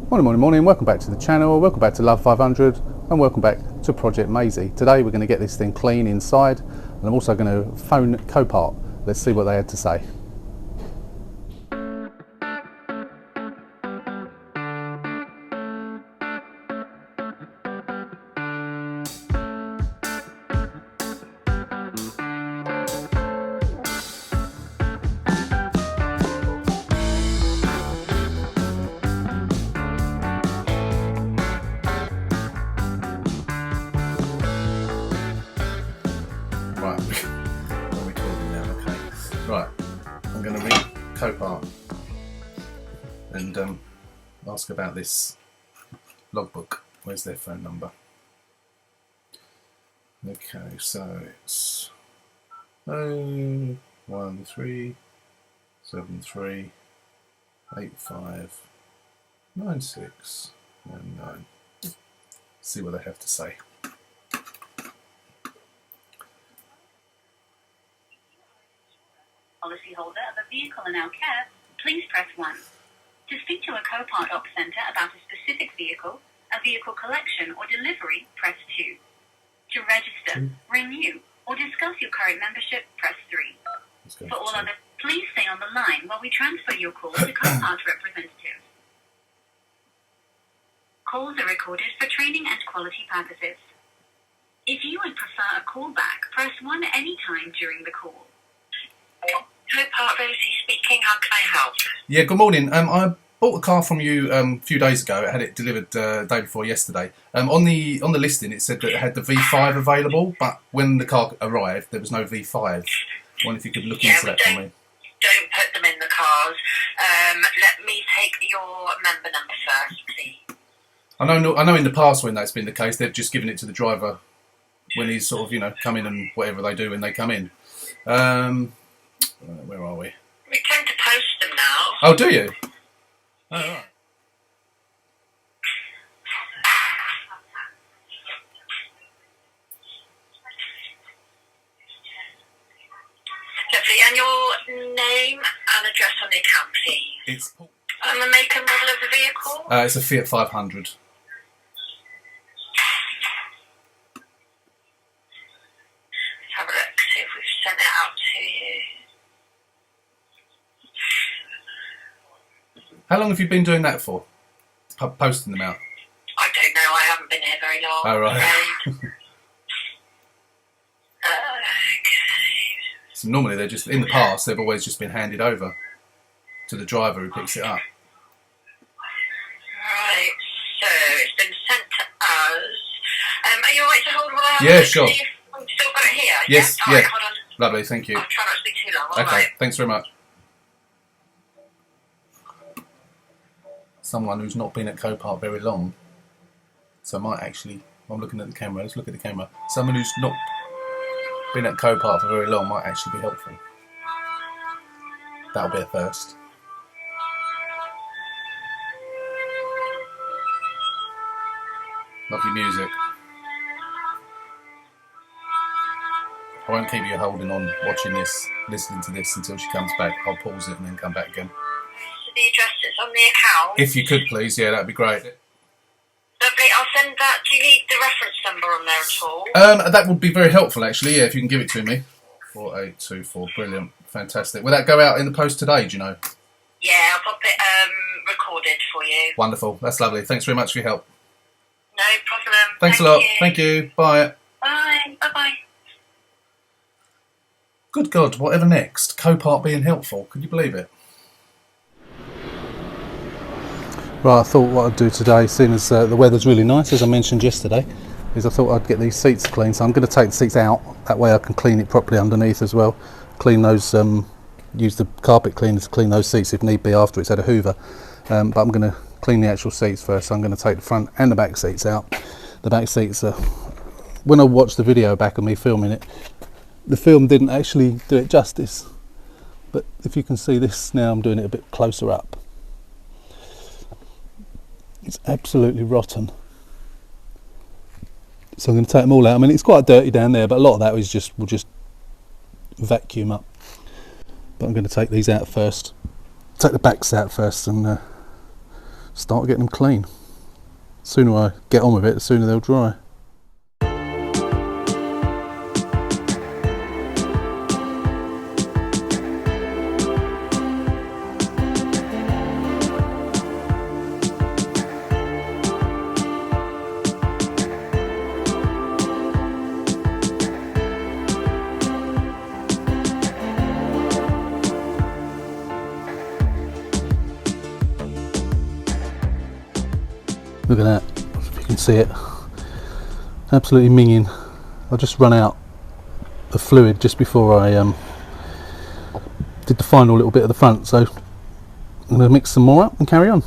Morning, welcome back to the channel, welcome back to Love 500 and welcome back to Project Maisie. Today we're going to get this thing clean inside and I'm also going to phone Copart. Let's see what they had to say. Right, what are we talking now? Okay, right, I'm going to ring Copart and ask about this logbook. Where's their phone number? Okay, so it's 01373859699. See what they have to say. Policyholder of a vehicle in our care, please press 1. To speak to a Copart Op Centre about a specific vehicle, a vehicle collection or delivery, press 2. To register, renew, or discuss your current membership, press 3. For all others, please stay on the line while we transfer your call to Copart representatives. Calls are recorded for training and quality purposes. If you would prefer a callback, press 1 at any time during the call. Copart, Rosie speaking. How can I help? Yeah, good morning. I bought a car from you a few days ago. I had it delivered the day before yesterday. On the listing, it said that it had the V5 available, but when the car arrived, there was no V5. I wonder if you could look into that for me. Don't put them in the cars. Let me take your member number first, please. I know in the past when that's been the case, they've just given it to the driver when he's sort of, come in and whatever they do when they come in. Where are we? We tend to post them now. Oh, do you? Oh, right. Lovely. And your name and address on the account, please. It's And the make and model of the vehicle? it's a Fiat 500. Let's have a look, see if we've sent it out to you. How long have you been doing that for? Posting them out? I don't know, I haven't been here very long. Oh, right. Okay. So normally they're just, in the past, they've always just been handed over to the driver who picks it up. Right, so it's been sent to us. Are you alright to hold while I have a Yeah, look, sure. see if we've still got it here? Yes, Alright, yeah. hold on. Lovely, thank you. I'll try not to be too long, Okay, alright. thanks very much. Someone who's not been at Copart very long, so might actually, I'm looking at the camera, let's look at the camera. Someone who's not been at Copart for very long might actually be helpful. That'll be a first. Lovely music. I won't keep you holding on, watching this, listening to this until she comes back. I'll pause it and then come back again. So the address that's on the account. If you could please, yeah, that'd be great. Lovely, I'll send that. Do you need the reference number on there at all? That would be very helpful actually, yeah, if you can give it to me. 4824, brilliant, fantastic. Will that go out in the post today, do you know? Yeah, I'll pop it recorded for you. Wonderful, that's lovely. Thanks very much for your help. No problem. Thanks a lot. Thank you. Bye. Bye. Bye-bye. Good God, whatever next? Copart being helpful. Could you believe it? Right, I thought what I'd do today, seeing as the weather's really nice, as I mentioned yesterday, is I thought I'd get these seats clean. So I'm going to take the seats out. That way I can clean it properly underneath as well. Clean those, use the carpet cleaner to clean those seats if need be after it's had a hoover. But I'm going to clean the actual seats first. So I'm going to take the front and the back seats out. The back seats are, when I watched the video back of me filming it, the film didn't actually do it justice. But if you can see this now, I'm doing it a bit closer up. It's absolutely rotten. So I'm going to take them all out. I mean, it's quite dirty down there, but a lot of that is just, will just vacuum up. But I'm going to take these out first. Take the backs out first and start getting them clean. The sooner I get on with it, the sooner they'll dry. Look at that, if you can see it, absolutely minging. I just run out of fluid just before I did the final little bit of the front, so I'm going to mix some more up and carry on.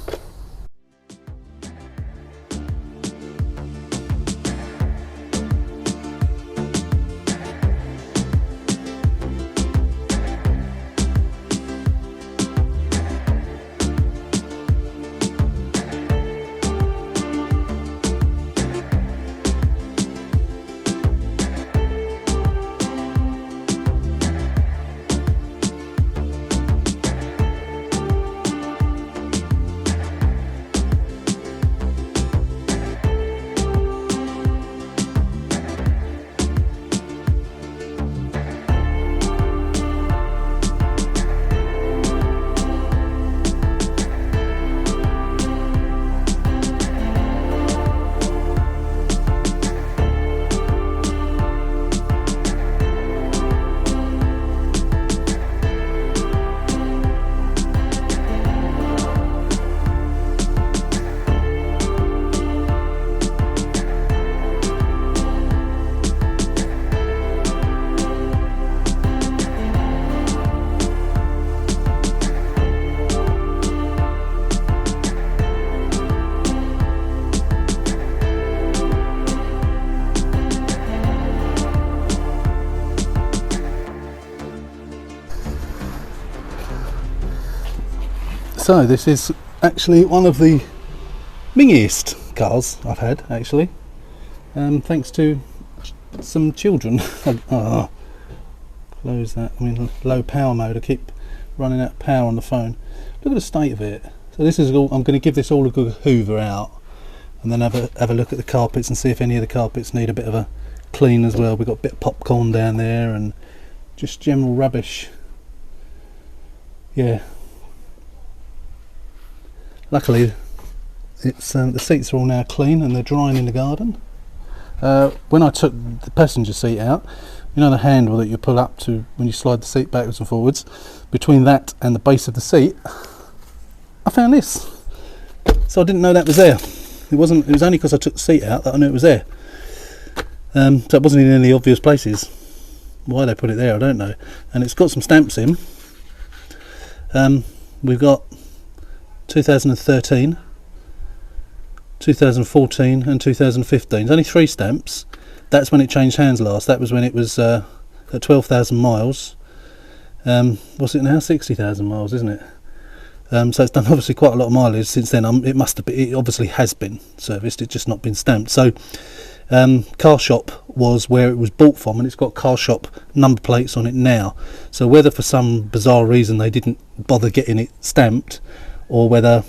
So this is actually one of the mingiest cars I've had, actually, thanks to some children. Close that. I mean, low power mode. I keep running out of power on the phone. Look at the state of it. So this is all. I'm going to give this all a good hoover out, and then have a look at the carpets and see if any of the carpets need a bit of a clean as well. We've got a bit of popcorn down there and just general rubbish. Yeah. Luckily, it's the seats are all now clean and they're drying in the garden. When I took the passenger seat out, you know the handle that you pull up to when you slide the seat backwards and forwards, between that and the base of the seat, I found this. So I didn't know that was there. It was only because I took the seat out that I knew it was there. So it wasn't in any obvious places. Why they put it there, I don't know. And it's got some stamps in. We've got 2013, 2014 and 2015. There's only 3 stamps. That's when it changed hands last. That was when it was at 12,000 miles. What's it now? 60,000 miles, isn't it? So it's done obviously quite a lot of mileage since then. It must have been, it obviously has been serviced, it's just not been stamped. So car shop was where it was bought from, and it's got car shop number plates on it now. So whether for some bizarre reason they didn't bother getting it stamped, or whether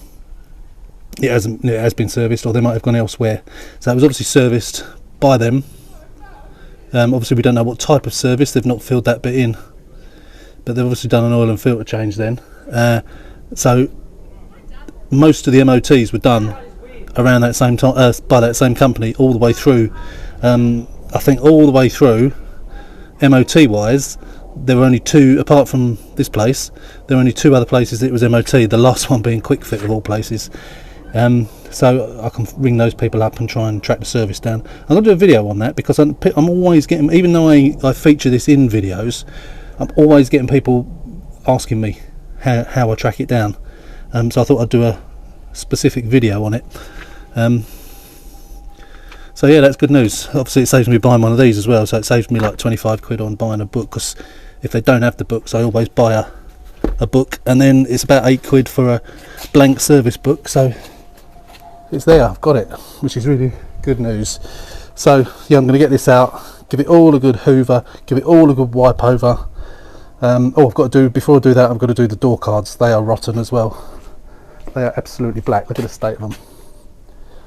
it has been serviced, or they might have gone elsewhere. So it was obviously serviced by them. Obviously we don't know what type of service, they've not filled that bit in, but they've obviously done an oil and filter change then. So most of the MOTs were done around that same time, by that same company, all the way through. I think all the way through, MOT wise, there were only 2, apart from this place, there were only 2 other places that it was MOT, the last one being Quick Fit of all places. So I can ring those people up and try and track the service down. I'm going to do a video on that, because I'm always getting, even though I feature this in videos, I'm always getting people asking me how I track it down. So I thought I'd do a specific video on it. So yeah, that's good news. Obviously it saves me buying one of these as well, so it saves me like 25 quid on buying a book, because if they don't have the books I always buy a book, and then it's about 8 quid for a blank service book. So it's there, I've got it, which is really good news. So yeah, I'm going to get this out, give it all a good hoover, give it all a good wipe over. I've got to do, before I do that, I've got to do the door cards. They are rotten as well. They are absolutely black. Look at the state of them.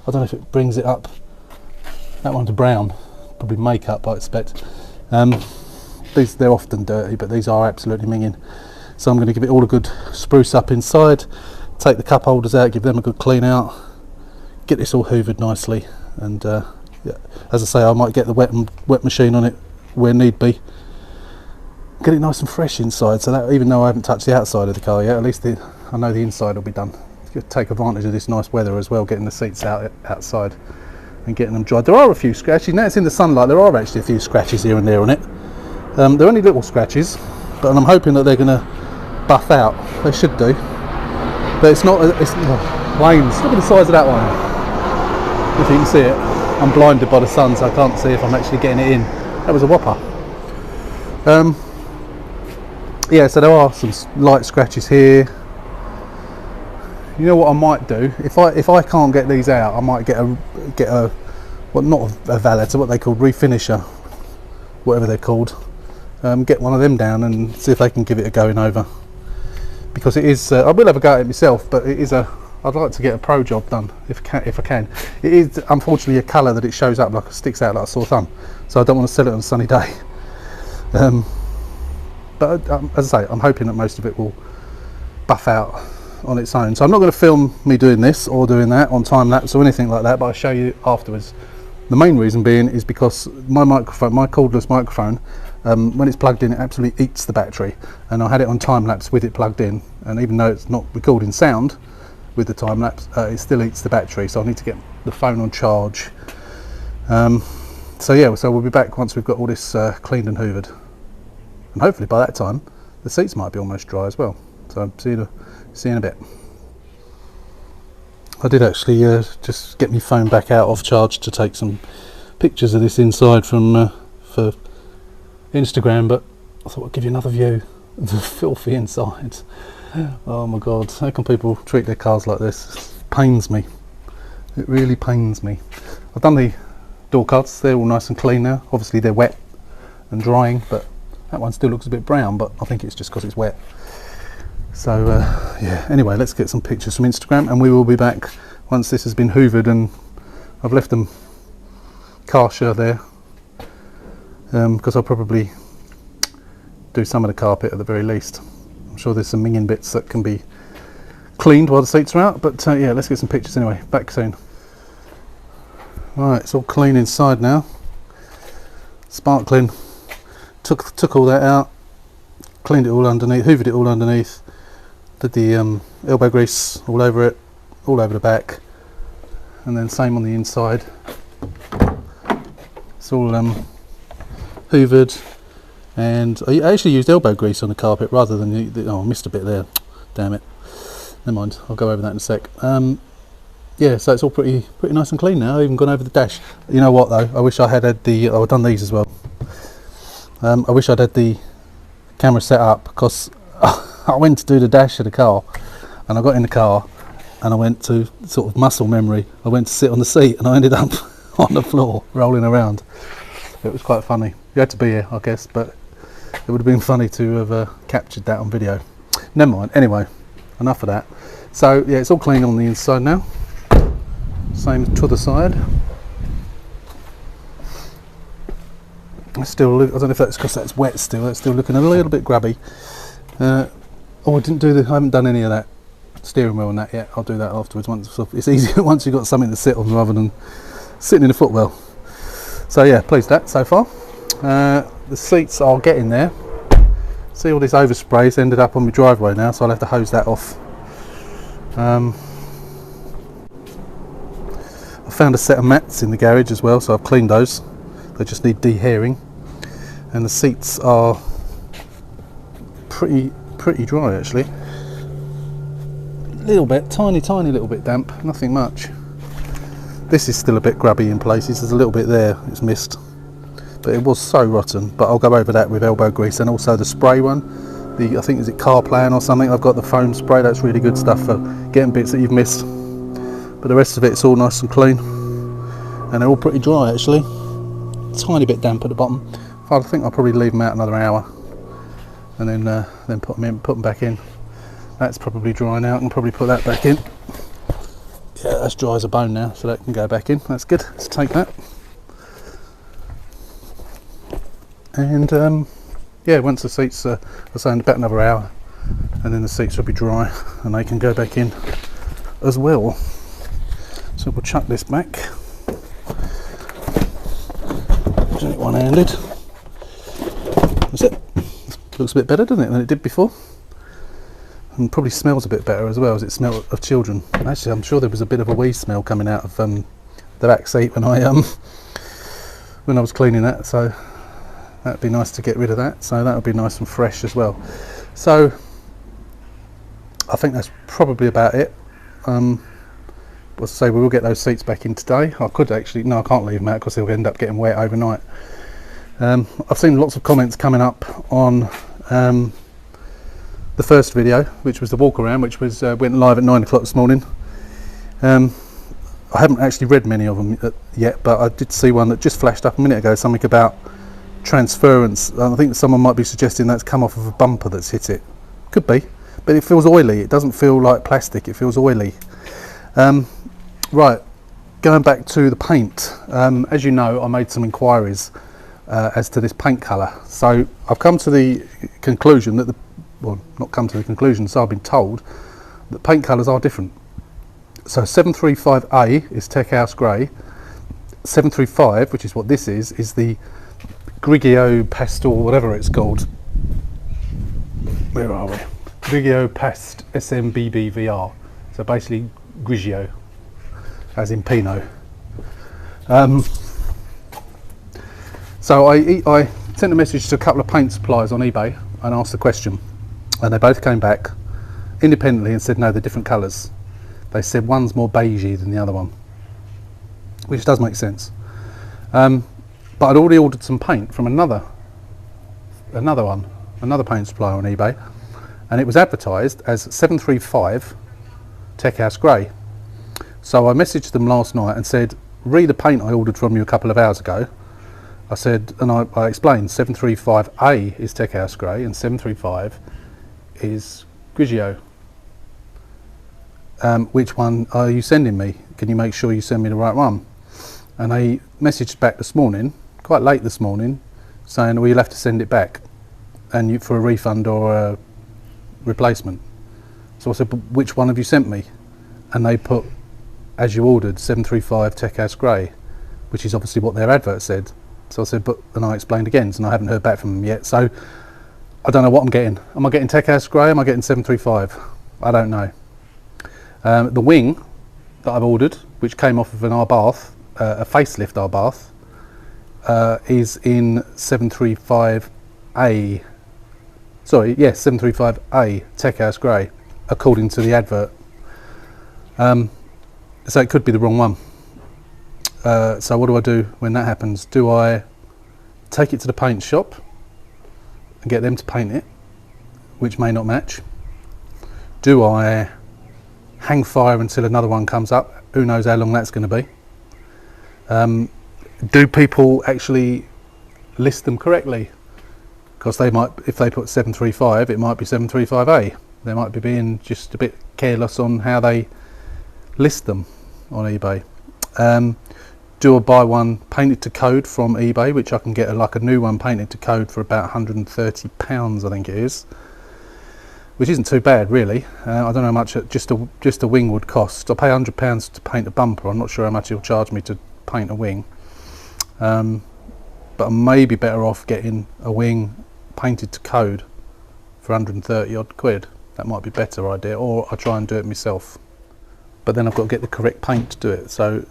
I don't know if it brings it up. That one's brown, probably makeup I expect. They're often dirty, but these are absolutely minging. So I'm going to give it all a good spruce up inside, take the cup holders out, give them a good clean out, get this all hoovered nicely, and yeah, as I say, I might get the wet machine on it where need be. Get it nice and fresh inside, so that even though I haven't touched the outside of the car yet, at least I know the inside will be done. Take advantage of this nice weather as well, getting the seats outside and getting them dried. There are a few scratches. Now it's in the sunlight, there are actually a few scratches here and there on it. They're only little scratches, but I'm hoping that they're going to buff out. They should do. But it's not, flames. Look at the size of that one. If you can see it. I'm blinded by the sun, so I can't see if I'm actually getting it in. That was a whopper. Yeah, so there are some light scratches here. You know what I might do? If I can't get these out, I might get a well, not a valeter, what they call refinisher, whatever they're called. Get one of them down and see if they can give it a going over. Because it is, I will have a go at it myself, but it is I'd like to get a pro job done if I can. It is unfortunately a colour that it shows up like, sticks out like a sore thumb. So I don't want to sell it on a sunny day. But as I say, I'm hoping that most of it will buff out on its own. So I'm not going to film me doing this or doing that on time lapse or anything like that, but I'll show you afterwards. The main reason being is because my microphone, my cordless microphone, when it's plugged in, it absolutely eats the battery, and I had it on time lapse with it plugged in, and even though it's not recording sound with the time lapse, it still eats the battery, so I need to get the phone on charge. So yeah, so we'll be back once we've got all this cleaned and hoovered, and hopefully by that time the seats might be almost dry as well. So see you in a bit. I did actually just get my phone back out off charge to take some pictures of this inside from for Instagram, but I thought I'd give you another view of the filthy inside. Oh my god, how can people treat their cars like this? It pains me. It really pains me. I've done the door cuts, they're all nice and clean now. Obviously they're wet and drying, but that one still looks a bit brown, but I think it's just because it's wet. So yeah, anyway, let's get some pictures from Instagram, and we will be back once this has been hoovered, and I've left them Karcher there because I'll probably do some of the carpet at the very least. I'm sure there's some minging bits that can be cleaned while the seats are out, but yeah, let's get some pictures anyway. Back soon. Right, it's all clean inside now, sparkling. Took all that out, cleaned it all underneath, hoovered it all underneath, did the elbow grease all over it, all over the back, and then same on the inside. It's all hoovered, and I actually used elbow grease on the carpet rather than oh, I missed a bit there, damn it. Never mind, I'll go over that in a sec. Yeah, so it's all pretty nice and clean now. I've even gone over the dash. You know what though, I wish I had the I've done these as well. I wish I'd had the camera set up, because I went to do the dash of the car, and I got in the car and I went to sort of muscle memory. I went to sit on the seat and I ended up on the floor rolling around. It was quite funny. You had to be here, I guess, but it would have been funny to have captured that on video. Never mind. Anyway, enough of that. So yeah, it's all clean on the inside now. Same to the side. I don't know if that's because that's wet still. It's still looking a little bit grubby. Oh, I haven't done any of that steering wheel and that yet. I'll do that afterwards. It's easier once you've got something to sit on rather than sitting in a footwell. So yeah, pleased that so far. The seats are getting there. See, all this overspray's ended up on my driveway now, so I'll have to hose that off. I found a set of mats in the garage as well, so I've cleaned those. They just need de-hairing, and the seats are pretty dry actually. A little bit, tiny little bit damp, nothing much. This is still a bit grubby in places. There's a little bit there, it's missed, but it was so rotten. But I'll go over that with elbow grease, and also the spray one. I think is it Car Plan or something. I've got the foam spray. That's really good stuff for getting bits that you've missed. But the rest of it's all nice and clean, and they're all pretty dry actually. Tiny bit damp at the bottom. I think I'll probably leave them out another hour, and then put them back in. That's probably dry now. I can probably put that back in. Yeah, that's dry as a bone now, so that can go back in. That's good. Let's take that. And yeah, once the seats are, I say, in about another hour, and then the seats will be dry and they can go back in as well. So we'll chuck this back. Do it one-handed. That's it. Looks a bit better, doesn't it, than it did before? And probably smells a bit better as well, as it smelled of children. Actually, I'm sure there was a bit of a wee smell coming out of the back seat when I was cleaning that. So that'd be nice to get rid of that. So that would be nice and fresh as well. So I think that's probably about it. As I say, we will get those seats back in today. I could actually, no, I can't leave them out because they'll end up getting wet overnight. I've seen lots of comments coming up on the first video, which was the walk around, which was went live at 9 o'clock this morning. I haven't actually read many of them yet, but I did see one that just flashed up a minute ago, something about transference. I think someone might be suggesting that's come off of a bumper that's hit it. Could be, but it feels oily. It doesn't feel like plastic, it feels oily. Right, going back to the paint. As you know, I made some inquiries as to this paint colour. So I've come to the conclusion that well, not come to the conclusion, so I've been told that paint colours are different. So 735A is Tech House Grey. 735, which is what this is the Grigio Pastel, whatever it's called. Where are we? Grigio Past SMBBVR. So basically Grigio, as in Pinot. So I sent a message to a couple of paint suppliers on eBay and asked the question, and they both came back independently and said no, they're different colours. They said one's more beigey than the other one, which does make sense. But I'd already ordered some paint from another paint supplier on eBay, and it was advertised as 735 Tech House Grey. So I messaged them last night and said, read the paint I ordered from you a couple of hours ago. I said, and I explained 735A is Tech House Grey and 735 is Grigio. Which one are you sending me? Can you make sure you send me the right one? And they messaged back this morning, quite late this morning, saying, well, you'll have to send it back and for a refund or a replacement. So I said, but which one have you sent me? And they put, as you ordered, 735 Tech House Grey, which is obviously what their advert said. So I said, but, and I explained again, and I haven't heard back from them yet. So I don't know what I'm getting. Am I getting Tech House Grey? Am I getting 735? I don't know. The wing that I've ordered, which came off of an Arbath, a facelift Arbath, is in 735A. Sorry, yes, 735A Tech House Grey, according to the advert. So it could be the wrong one. So what do I do when that happens? Do I take it to the paint shop and get them to paint it, which may not match? Do I hang fire until another one comes up? Who knows how long that's going to be? Do people actually list them correctly? Because they might, if they put 735, it might be 735A. They might be being just a bit careless on how they list them on eBay. Do I buy one painted to code from eBay, which I can get like a new one painted to code for about £130, I think it is, which isn't too bad really. I don't know how much just a wing would cost. I pay £100 to paint a bumper. I'm not sure how much he'll charge me to paint a wing, but I may be better off getting a wing painted to code for 130 odd quid. That might be a better idea, or I try and do it myself. But then I've got to get the correct paint to do it. So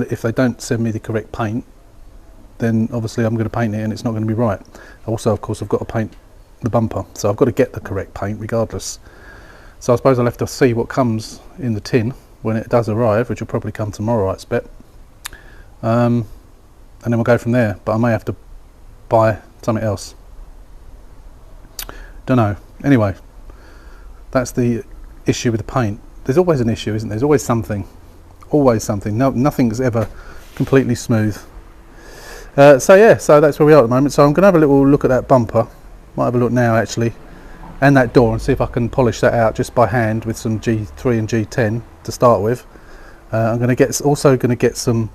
if they don't send me the correct paint, then obviously I'm going to paint it and it's not going to be right. Also, of course, I've got to paint the bumper, so I've got to get the correct paint regardless. So I suppose I'll have to see what comes in the tin when it does arrive, which will probably come tomorrow, I expect. And then we'll go from there. But I may have to buy something else. Don't know. Anyway, that's the issue with the paint. There's always an issue, isn't there? There's always something. Always something. No, nothing's ever completely smooth. So yeah, so that's where we are at the moment. So I'm going to have a little look at that bumper. Might have a look now actually, and that door, and see if I can polish that out just by hand with some G3 and G10 to start with. I'm going to get some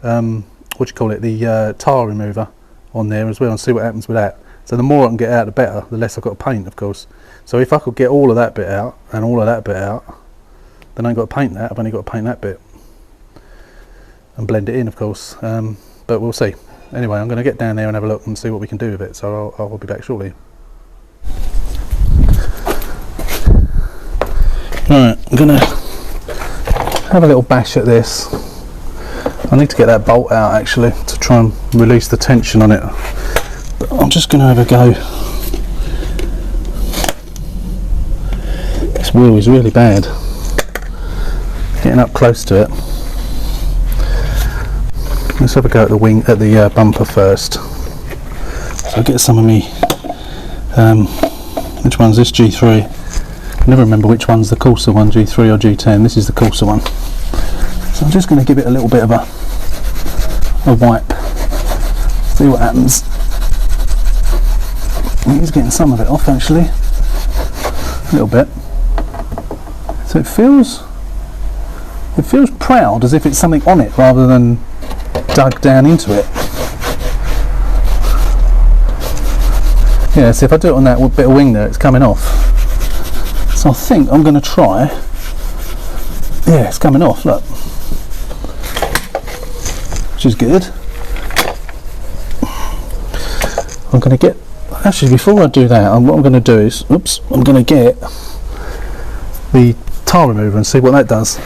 what do you call it, the tile remover on there as well, and see what happens with that. So the more I can get out the better, the less I've got to paint, of course. So if I could get all of that bit out and all of that bit out, then I ain't got to paint that, I've only got to paint that bit and blend it in, of course. But we'll see. Anyway, I'm going to get down there and have a look and see what we can do with it, so I'll be back shortly. Right, I'm going to have a little bash at this. I need to get that bolt out actually to try and release the tension on it. But I'm just going to have a go. This wheel is really bad. Getting up close to it. Let's have a go at the wing, at the bumper first. So I'll get some of me. Which one's this? G3. I never remember which one's the coarser one, G3 or G10. This is the coarser one. So I'm just going to give it a little bit of a wipe. See what happens. He's getting some of it off actually. A little bit. So it feels proud, as if it's something on it rather than dug down into it. Yeah, so if I do it on that bit of wing there, it's coming off. So I think I'm going to try. Yeah, it's coming off, look. Which is good. I'm going to get, actually before I do that, what I'm going to do is, I'm going to get the tile remover and see what that does.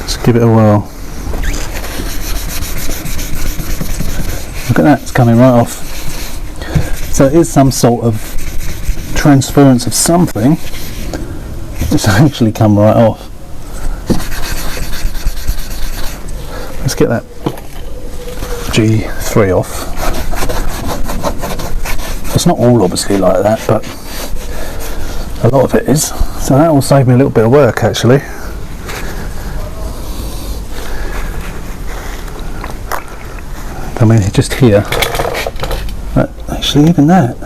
Let's give it a whirl. Look at that, it's coming right off. So it is some sort of transference of something. It's actually come right off. Let's get that G3 off. It's not all obviously like that, but a lot of it is. So that will save me a little bit of work actually. I mean, just here. But actually, even that.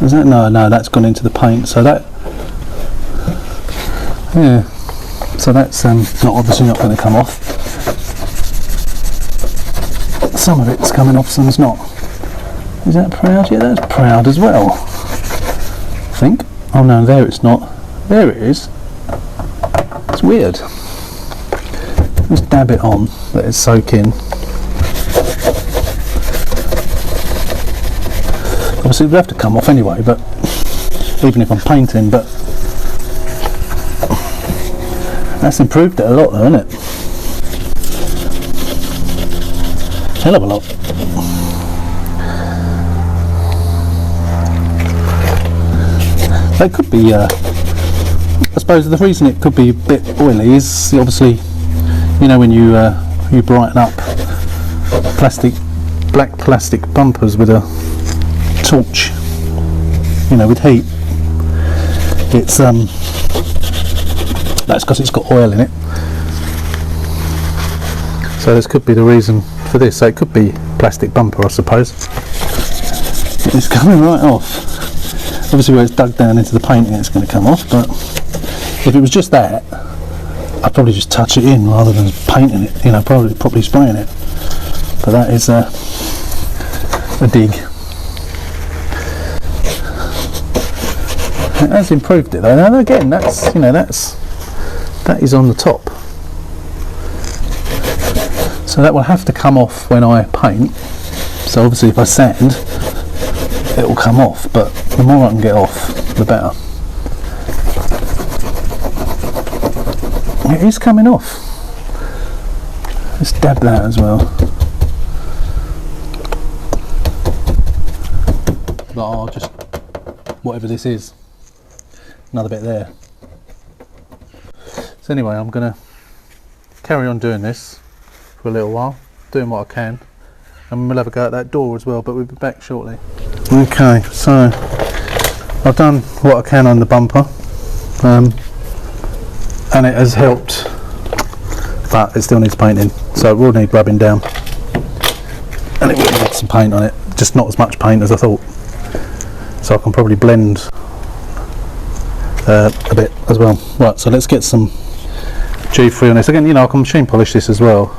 Is that? No, that's gone into the paint. So that. Yeah. So that's not obviously not going to come off. Some of it's coming off, some's not. Is that proud? Yeah, that's proud as well. I think. Oh no, there it's not. There it is. It's weird. Just dab it on, let it soak in. Obviously it would have to come off anyway, but even if I'm painting, but that's improved it a lot though, isn't it? Hell of a lot. It could be, I suppose the reason it could be a bit oily is obviously, you know, when you brighten up black plastic bumpers with a torch, you know, with heat, it's that's because it's got oil in it. So this could be the reason for this. So it could be plastic bumper, I suppose. It's coming right off. Obviously where it's dug down into the painting it's going to come off, but if it was just that, I'd probably just touch it in rather than painting it, you know, probably spraying it. But that is a dig. It has improved it though. Now again, that's, you know, that is on the top. So that will have to come off when I paint. So obviously if I sand, it will come off, but the more I can get off, the better. It is coming off. Let's dab that as well. But I'll just, whatever this is, another bit there. So anyway, I'm going to carry on doing this for a little while, doing what I can, and we'll have a go at that door as well, but we'll be back shortly. Okay, so I've done what I can on the bumper, and it has helped, but it still needs painting, so it will need rubbing down, and it will need some paint on it, just not as much paint as I thought. so I can probably blend a bit as well. Right, so let's get some G3 on this. Again, you know, I can machine polish this as well,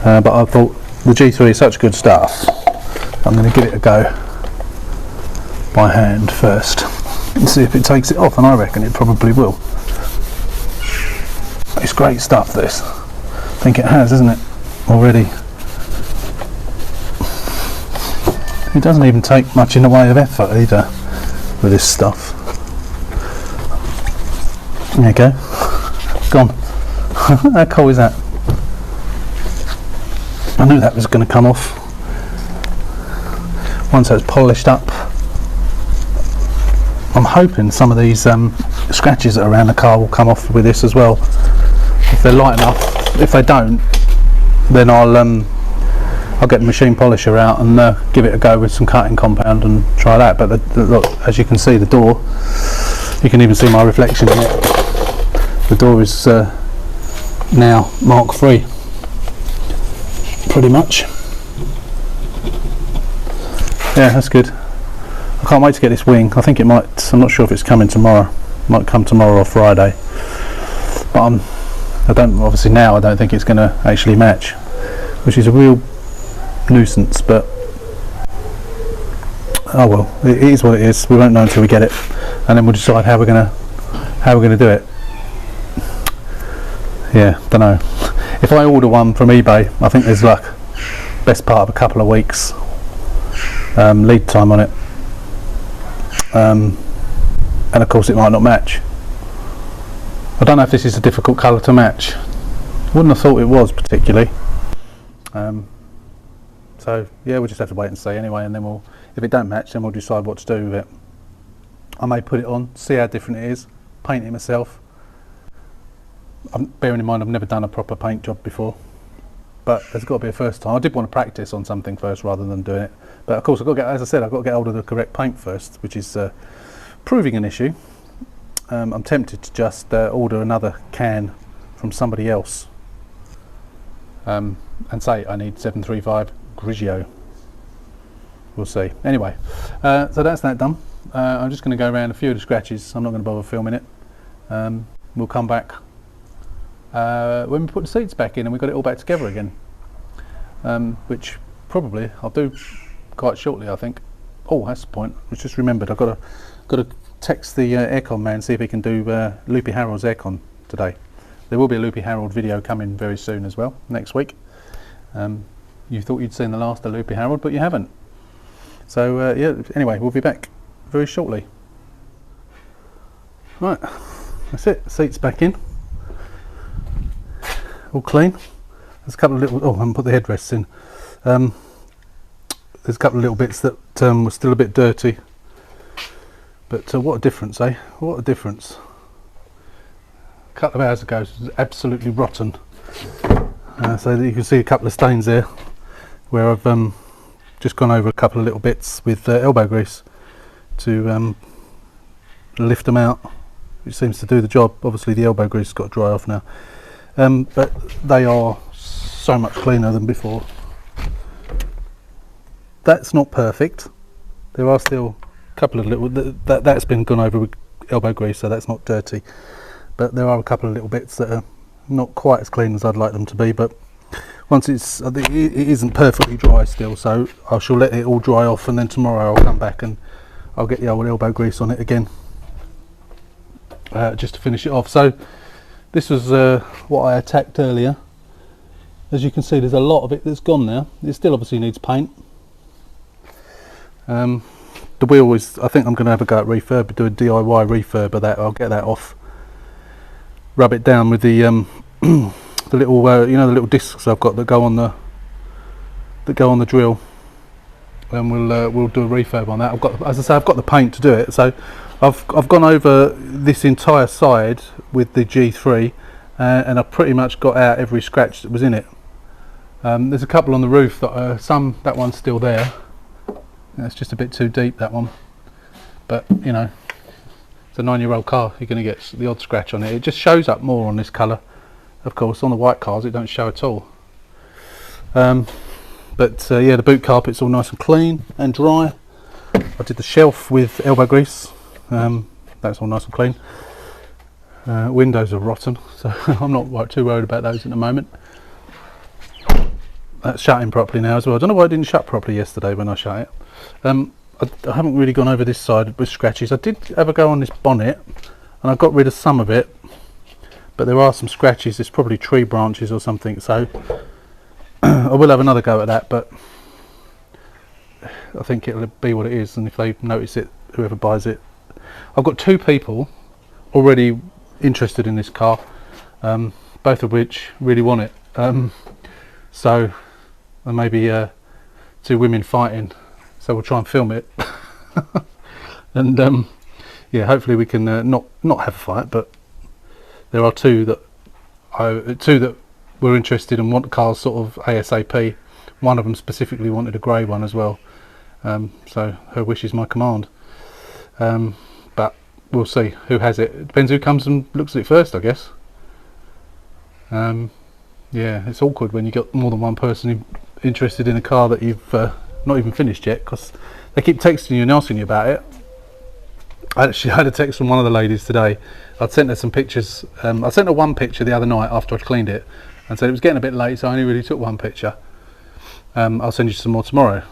but I thought the G3 is such good stuff, I'm going to give it a go by hand first and see if it takes it off, and I reckon it probably will. It's great stuff, this. I think it has, isn't it, already? It doesn't even take much in the way of effort either with this stuff. There you go. Gone. How cool is that? I knew that was going to come off once it's polished up. I'm hoping some of these scratches that are around the car will come off with this as well, if they're light enough. If they don't, then I'll get the machine polisher out and give it a go with some cutting compound and try that. But look, as you can see, the door, you can even see my reflection in it. The door is now Mark III, pretty much. Yeah, that's good. I can't wait to get this wing. I think it might, I'm not sure if it's coming tomorrow. It might come tomorrow or Friday. But I don't think it's going to actually match, which is a real nuisance, but oh well, it is what it is. We won't know until we get it, and then we'll decide how we're gonna do it. Yeah, don't know. If I order one from eBay, I think there's like best part of a couple of weeks lead time on it, and of course it might not match. I don't know if this is a difficult colour to match. Wouldn't have thought it was particularly. So yeah, we'll just have to wait and see anyway, and then if it don't match, then we'll decide what to do with it. I may put it on, see how different it is, paint it myself. Bearing in mind I've never done a proper paint job before, but there's got to be a first time. I did want to practice on something first rather than doing it, but of course I've got to get, as I said, I've got to get hold of the correct paint first, which is proving an issue. I'm tempted to just order another can from somebody else and say I need 735 Grigio. We'll see. Anyway, so that's that done. I'm just going to go around a few of the scratches. I'm not going to bother filming it. We'll come back when we put the seats back in and we've got it all back together again, which probably I'll do quite shortly, I think. Oh, that's the point. I just remembered I've got to text the aircon man, see if he can do Loopy Harold's aircon today. There will be a Loopy Harold video coming very soon as well, next week. You thought you'd seen the last of Loopy Harold, but you haven't. So yeah, anyway, we'll be back very shortly. Right, that's it. Seats back in, all clean. There's a couple of little, oh, I haven't put the headrests in. There's a couple of little bits that were still a bit dirty, but what a difference, eh? What a difference. A couple of hours ago it was absolutely rotten. So you can see a couple of stains there where I've just gone over a couple of little bits with elbow grease to lift them out, which seems to do the job. Obviously the elbow grease has got to dry off now, but they are so much cleaner than before. That's not perfect. There are still a couple of little, that's been gone over with elbow grease, so that's not dirty, but there are a couple of little bits that are not quite as clean as I'd like them to be. But once it isn't perfectly dry still, so I shall let it all dry off, and then tomorrow I'll come back and I'll get the old elbow grease on it again, just to finish it off. So this was what I attacked earlier. As you can see, there's a lot of it that's gone now. It still obviously needs paint. The wheel is, I think I'm going to have a go at refurb, do a DIY refurb of that. I'll get that off, rub it down with the the little you know, the little discs I've got that go on the drill, and we'll do a refurb on that. I've got, as I say, I've got the paint to do it, so I've gone over this entire side with the G3, and I've pretty much got out every scratch that was in it. There's a couple on the roof that that one's still there. That's just a bit too deep, that one, but you know, it's a 9-year-old car, you're going to get the odd scratch on it. It just shows up more on this colour, of course. On the white cars it don't show at all. But yeah, the boot carpet's all nice and clean and dry. I did the shelf with elbow grease. That's all nice and clean. Windows are rotten, so I'm not too worried about those at the moment. That's shutting properly now as well. I don't know why it didn't shut properly yesterday when I shut it. I haven't really gone over this side with scratches. I did have a go on this bonnet and I got rid of some of it, but there are some scratches. It's probably tree branches or something, so I will have another go at that, but I think it'll be what it is, and if they notice it, whoever buys it. I've got 2 people already interested in this car, both of which really want it, so there may be 2 women fighting, so we'll try and film it. And yeah, hopefully we can not have a fight, but there are 2 that were interested and want the cars sort of ASAP. One of them specifically wanted a grey one as well, so her wish is my command. But we'll see who has it. It depends who comes and looks at it first, I guess. Yeah, it's awkward when you got more than one person interested in a car that you've not even finished yet, because they keep texting you and asking you about it. I actually had a text from one of the ladies today. I'd sent her some pictures. I sent her one picture the other night after I'd cleaned it and said it was getting a bit late, so I only really took one picture. I'll send you some more tomorrow,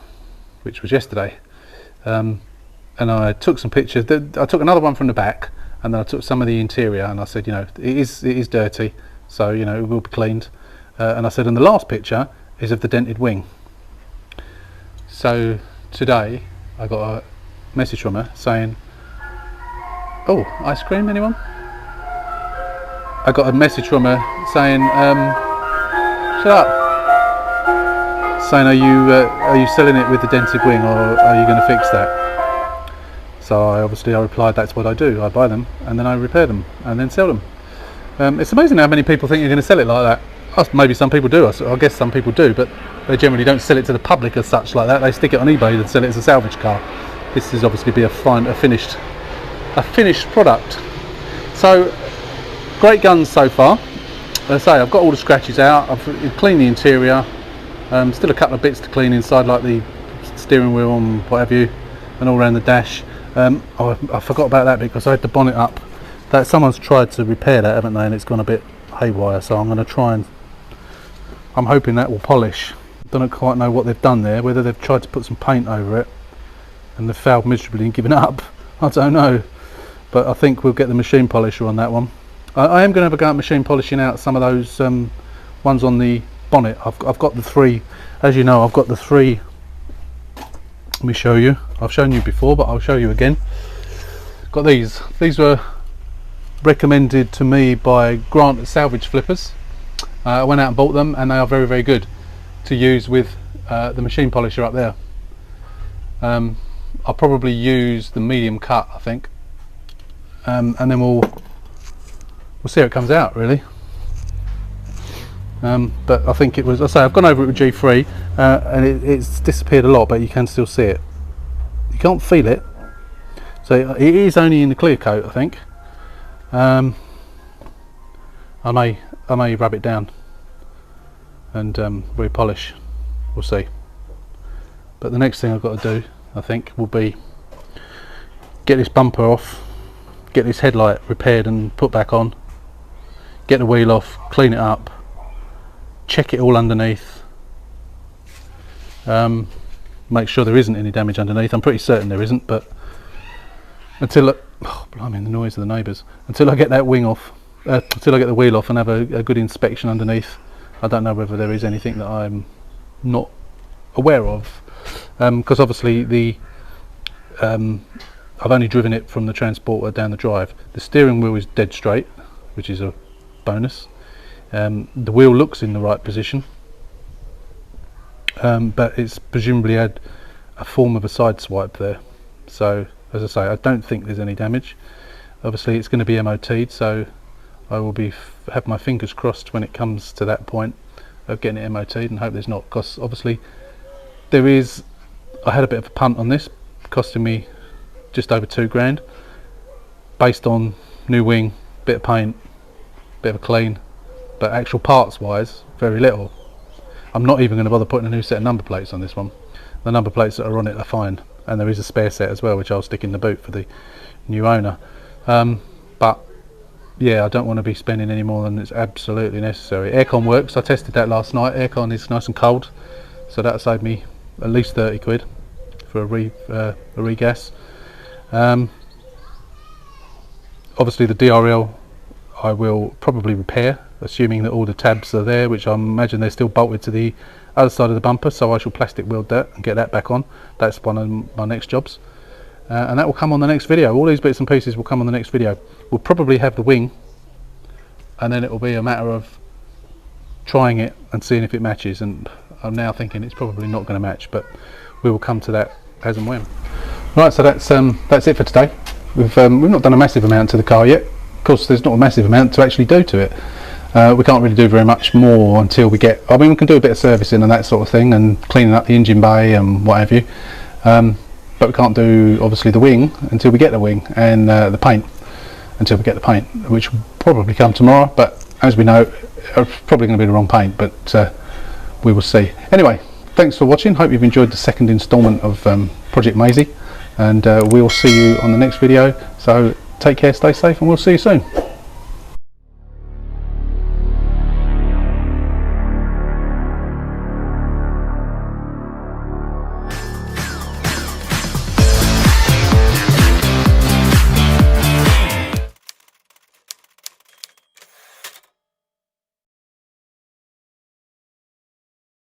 which was yesterday. And I took some pictures. I took another one from the back, and then I took some of the interior, and I said, you know, it is dirty, so you know it will be cleaned. And I said, and the last picture is of the dented wing. So today I got a message from her saying, oh, ice cream, anyone? I got a message from her saying, shut up, saying, are you selling it with the dented wing, or are you going to fix that? So I replied, that's what I do. I buy them and then I repair them and then sell them. It's amazing how many people think you're going to sell it like that. Maybe some people do. I guess some people do, but they generally don't sell it to the public as such like that. They stick it on eBay and sell it as a salvage car. This is obviously be a finished product. So great guns so far. As I say, I've got all the scratches out. I've cleaned the interior. Still a couple of bits to clean inside, like the steering wheel and what have you, and all around the dash. I forgot about that because I had the bonnet up. That someone's tried to repair that, haven't they? And it's gone a bit haywire. So I'm going to try and. I'm hoping that will polish. Don't quite know what they've done there. Whether they've tried to put some paint over it and they've failed miserably and given up. I don't know. But I think we'll get the machine polisher on that one. I am going to have a go at machine polishing out some of those ones on the bonnet. I've got the 3. As you know, I've got the 3. Let me show you. I've shown you before, but I'll show you again. Got these. These were recommended to me by Grant Salvage Flippers. I went out and bought them, and they are very, very good to use with the machine polisher up there. I'll probably use the medium cut, I think, and then we'll see how it comes out, really. But I think it was. I say I've gone over it with G3, and it's disappeared a lot, but you can still see it. You can't feel it, so it is only in the clear coat, I think. I may rub it down and repolish. We'll see. But the next thing I've got to do, I think, will be get this bumper off, get this headlight repaired and put back on, get the wheel off, clean it up, check it all underneath, make sure there isn't any damage underneath. I'm pretty certain there isn't, but until oh blimey, the noise of the neighbours, until I get that wing off, until I get the wheel off and have a good inspection underneath, I don't know whether there is anything that I'm not aware of, because obviously I've only driven it from the transporter down the drive. The steering wheel is dead straight, which is a bonus. The wheel looks in the right position, but it's presumably had a form of a side swipe there. So as I say, I don't think there's any damage. Obviously it's going to be MOT'd, so I will have my fingers crossed when it comes to that point of getting it MOT'd, and hope there's not, because obviously there is. I had a bit of a punt on this, costing me just over £2,000, based on new wing, bit of paint, bit of a clean, but actual parts wise, very little. I'm not even going to bother putting a new set of number plates on this one. The number plates that are on it are fine. and there is a spare set as well, which I'll stick in the boot for the new owner. But yeah, I don't want to be spending any more than it's absolutely necessary. Aircon works. I tested that last night. Aircon is nice and cold, so that'll save me at least 30 quid for a regas. Obviously the DRL I will probably repair, assuming that all the tabs are there, which I imagine they're still bolted to the other side of the bumper, so I shall plastic weld that and get that back on. That's one of my next jobs, and that will come on the next video. All these bits and pieces will come on the next video. We'll probably have the wing, and then it will be a matter of trying it and seeing if it matches, and I'm now thinking it's probably not going to match, but we will come to that as and when. Right, so that's it for today. We've not done a massive amount to the car yet. Of course, there's not a massive amount to actually do to it. We can't really do very much more until we get, I mean, we can do a bit of servicing and that sort of thing, and cleaning up the engine bay and what have you, but we can't do obviously the wing until we get the wing, and the paint until we get the paint, which will probably come tomorrow, but as we know, it's probably going to be the wrong paint, but we will see. Anyway, thanks for watching. Hope you've enjoyed the second instalment of Project Maisie, and we'll see you on the next video. So take care, stay safe, and we'll see you soon.